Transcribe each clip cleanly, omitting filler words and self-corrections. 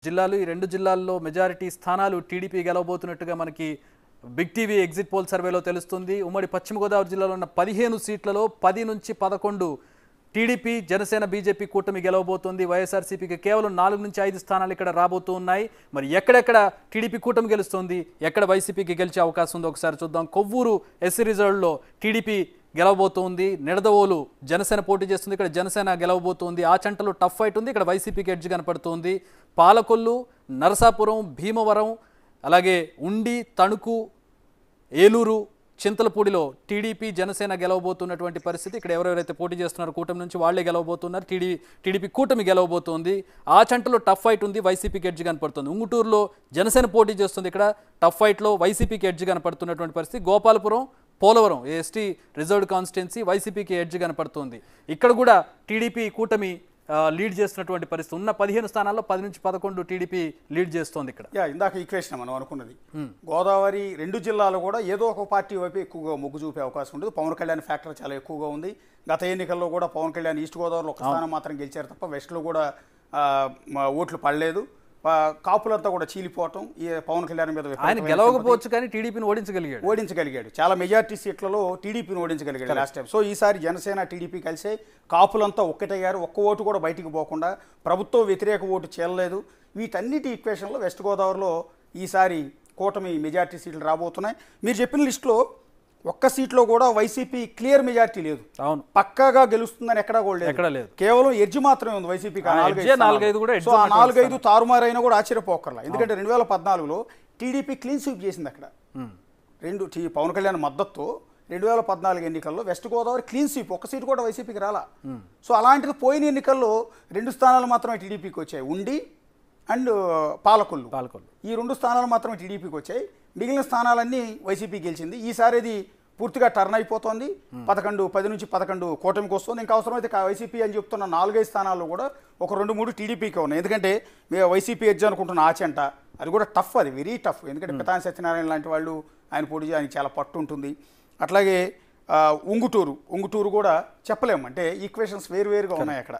జిల్లాలు ఈ రెండు జిల్లాల్లో మెజారిటీ స్థానాలు టీడీపీ గెలవబోతున్నట్టుగా మనకి బిగ్ టీవీ ఎగ్జిట్ పోల్ సర్వేలో తెలుస్తుంది. ఉమ్మడి పశ్చిమ గోదావరి జిల్లాలో ఉన్న 15 సీట్లలో 10 నుంచి 11 టీడీపీ, జనసేన, బీజేపీ కూటమి గెలవబోతోంది. వైఎస్ఆర్సీపీకి కేవలం 4 నుంచి 5 స్థానాలు ఇక్కడ రాబోతూ ఉన్నాయి. మరి ఎక్కడెక్కడ టీడీపీ కూటమి గెలుస్తుంది, ఎక్కడ వైసీపీకి గెలిచే అవకాశం ఉందో ఒకసారి చూద్దాం. కొవ్వూరు ఎస్సీ రిజర్వ్లో టీడీపీ గెలవబోతోంది. నిడదవోలు జనసేన పోటీ చేస్తుంది, ఇక్కడ జనసేన గెలవబోతోంది. ఆ చంటలో టఫ్ ఫైట్ ఉంది, ఇక్కడ వైసీపీకి ఎడ్జ్ కనపడుతోంది. పాలకొల్లు, నరసాపురం, భీమవరం, అలాగే ఉండి, తణుకు, ఏలూరు, చింతలపూడిలో టీడీపీ, జనసేన గెలవబోతున్నటువంటి పరిస్థితి. ఇక్కడ ఎవరెవరైతే పోటీ చేస్తున్నారో కూటమి నుంచి వాళ్లే గెలవబోతున్నారు. టీడీపీ కూటమి గెలవబోతోంది. ఆ చంటలో టఫ్ ఫైట్ ఉంది, వైసీపీకి ఎడ్జ్ కనపడుతుంది. ఉంగుటూరులో జనసేన పోటీ చేస్తుంది, ఇక్కడ టఫ్ ఫైట్లో వైసీపీకి ఎడ్జ్ కనపడుతున్నటువంటి పరిస్థితి. Gopalapuram, Polavaram ST reserved constituency వైసీపీకి ఎడ్జ్ కనపడుతుంది. ఇక్కడ కూడా టీడీపీ కూటమి లీడ్ చేస్తున్నటువంటి పరిస్థితి. ఉన్న 15 స్థానాల్లో 10 నుంచి 11 టీడీపీ లీడ్ చేస్తోంది. ఇక్కడ ఇందాక ఈక్వేషన్ మనం అనుకున్నది, గోదావరి రెండు జిల్లాలు కూడా ఏదో ఒక పార్టీ వైపు ఎక్కువగా మొగ్గు చూపే అవకాశం ఉంటుంది. పవన్ కళ్యాణ్ ఫ్యాక్టర్ చాలా ఎక్కువగా ఉంది. గత ఎన్నికల్లో కూడా పవన్ కళ్యాణ్ ఈస్ట్ గోదావరిలో ఒక స్థానం మాత్రం గెలిచారు తప్ప వెస్ట్లో కూడా ఓట్లు పడలేదు. కాపులంతా కూడా చీలిపోవటం ఈ పవన్ కళ్యాణ్ మీద ఆయన గెలవకపోవచ్చు కానీ టీడీపీని ఓడించగలిగాడు. చాలా మెజారిటీ సీట్లలో టీడీపీని ఓడించగలిగాడు లాస్ట్ టైం. సో ఈసారి జనసేన, టీడీపీ కలిసే కాపులంతా ఒక్కటయ్యారు. ఒక్క ఓటు కూడా బయటికి పోకుండా ప్రభుత్వ వ్యతిరేక ఓటు చేయలేదు. వీటన్నిటి ఈక్వేషన్లో వెస్ట్ గోదావరిలో ఈసారి కూటమి మెజారిటీ సీట్లు రాబోతున్నాయి. మీరు చెప్పిన లిస్టులో ఒక్క సీట్లో కూడా వైసీపీ క్లియర్ మెజారిటీ లేదు. అవును, పక్కాగా గెలుస్తుందని ఎక్కడా కూడా లేదు. కేవలం ఎడ్జ్ మాత్రమే ఉంది వైసీపీకి. 4-5 తారుమారైనా కూడా ఆశ్చర్యపోకర్లా. ఎందుకంటే 2014లో టీడీపీ క్లీన్ స్వీప్ చేసింది. అక్కడ పవన్ కళ్యాణ్ మద్దతు 2014 ఎన్నికల్లో వెస్ట్ గోదావరి క్లీన్ స్వీప్, ఒక్క సీటు కూడా వైసీపీకి రాలా. సో అలాంటిది పోయిన ఎన్నికల్లో 2 స్థానాలు మాత్రమే టీడీపీకి వచ్చాయి, ఉండి అండ్ పాలకొల్లు. ఈ 2 స్థానాలు మాత్రమే టీడీపీకి వచ్చాయి. మిగిలిన స్థానాలన్నీ వైసీపీ గెలిచింది. ఈసారి అది పూర్తిగా టర్న్ అయిపోతుంది. 10 నుంచి 11 కూటమికి వస్తుంది. ఇంకా అవసరమైతే వైసీపీ అని చెప్తున్న 4-5 స్థానాల్లో కూడా ఒక 2-3 టీడీపీకి ఉన్నాయి. ఎందుకంటే వైసీపీ ఎడ్జ్ అనుకుంటున్న ఆచంట అది కూడా టఫ్, అది వెరీ టఫ్. ఎందుకంటే పితాని సత్యనారాయణ లాంటి వాళ్ళు ఆయన పోటీ ఆయనకి చాలా పట్టు ఉంటుంది. అట్లాగే ఉంగుటూరు కూడా చెప్పలేము, అంటే ఈక్వేషన్స్ వేరువేరుగా ఉన్నాయి అక్కడ.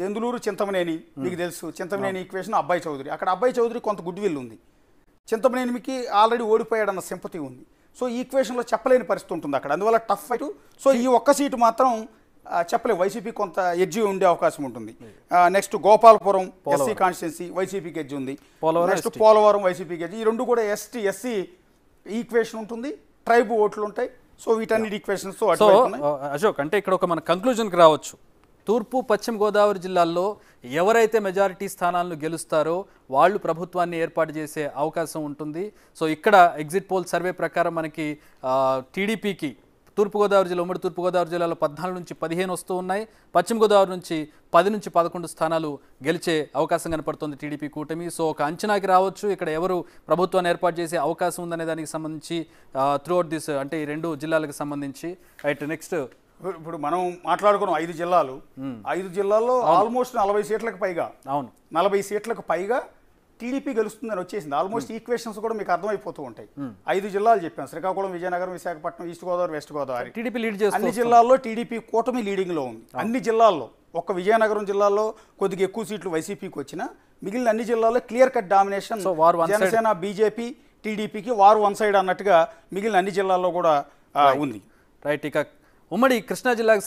దెందులూరు, చింతమనేని మీకు తెలుసు. చింతమనేని ఈక్వేషన్ అబ్బాయి చౌదరి. అక్కడ అబ్బాయి చౌదరి కొంత గుడ్ విల్ ఉంది. చింతమనేనికి ఆల్రెడీ ఓడిపోయాడన్న సింపతి ఉంది. సో ఈ ఈక్వేషన్లో చెప్పలేని పరిస్థితి ఉంటుంది అక్కడ. అందువల్ల టఫ్ ఫైట్. సో ఈ ఒక్క సీటు మాత్రం చెప్పలేము, వైసీపీ కొంత ఎడ్జి ఉండే అవకాశం ఉంటుంది. నెక్స్ట్ గోపాలపురం ఎస్సీ కాన్స్టిట్యున్సీ వైసీపీకి ఎడ్జి ఉంది. నెక్స్ట్ పోలవరం వైసీపీకి ఎడ్జి. ఈ రెండు కూడా ఎస్సీ ఈక్వేషన్ ఉంటుంది, ట్రైబ్ ఓట్లు ఉంటాయి. సో వీటన్నిటి ఈక్వేషన్స్. అశోక్, అంటే ఇక్కడ ఒక మన కంక్లూజన్కి రావచ్చు. తూర్పు, పశ్చిమ గోదావరి జిల్లాల్లో ఎవరైతే మెజారిటీ స్థానాలను గెలుస్తారో వాళ్ళు ప్రభుత్వాన్ని ఏర్పాటు చేసే అవకాశం ఉంటుంది. సో ఇక్కడ ఎగ్జిట్ పోల్ సర్వే ప్రకారం మనకి టీడీపీకి తూర్పుగోదావరి జిల్లా, ఉమ్మడి తూర్పుగోదావరి జిల్లాలో 14 నుంచి 15 వస్తూ ఉన్నాయి. పశ్చిమ గోదావరి నుంచి 10 నుంచి 11 స్థానాలు గెలిచే అవకాశం కనపడుతుంది టీడీపీ కూటమి. సో ఒక అంచనాకి రావచ్చు ఇక్కడ ఎవరు ప్రభుత్వాన్ని ఏర్పాటు చేసే అవకాశం ఉందనే దానికి సంబంధించి త్రూఅవుట్ దిస్, అంటే ఈ 2 జిల్లాలకు సంబంధించి. రైట్, నెక్స్ట్ ఇప్పుడు మనం మాట్లాడుకున్నాం 5 జిల్లాలు. 5 జిల్లాల్లో ఆల్మోస్ట్ 40 సీట్లకు పైగా, 40 సీట్లకు పైగా టీడీపీ గెలుస్తుందని వచ్చేసింది. ఆల్మోస్ట్ ఈక్వేషన్స్ కూడా మీకు అర్థమైపోతూ ఉంటాయి. 5 జిల్లాలు చెప్పాను, Srikakulam, Vizianagaram, Visakhapatnam, east Godavari, west Godavari. TDP lead చేస్తుంది. అన్ని జిల్లాల్లో టీడీపీ కూటమి లీడింగ్లో ఉంది. అన్ని జిల్లాల్లో. ఒక్క విజయనగరం జిల్లాలో కొద్దిగా ఎక్కువ సీట్లు వైసీపీకి వచ్చినా మిగిలిన అన్ని జిల్లాల్లో clear cut domination Janasena, BJP, టీడీపీకి వారు వన్ సైడ్ అన్నట్టుగా మిగిలిన అన్ని జిల్లాల్లో కూడా ఉంది. రైట్, ఇక ఉమ్మడి కృష్ణా జిల్లాకు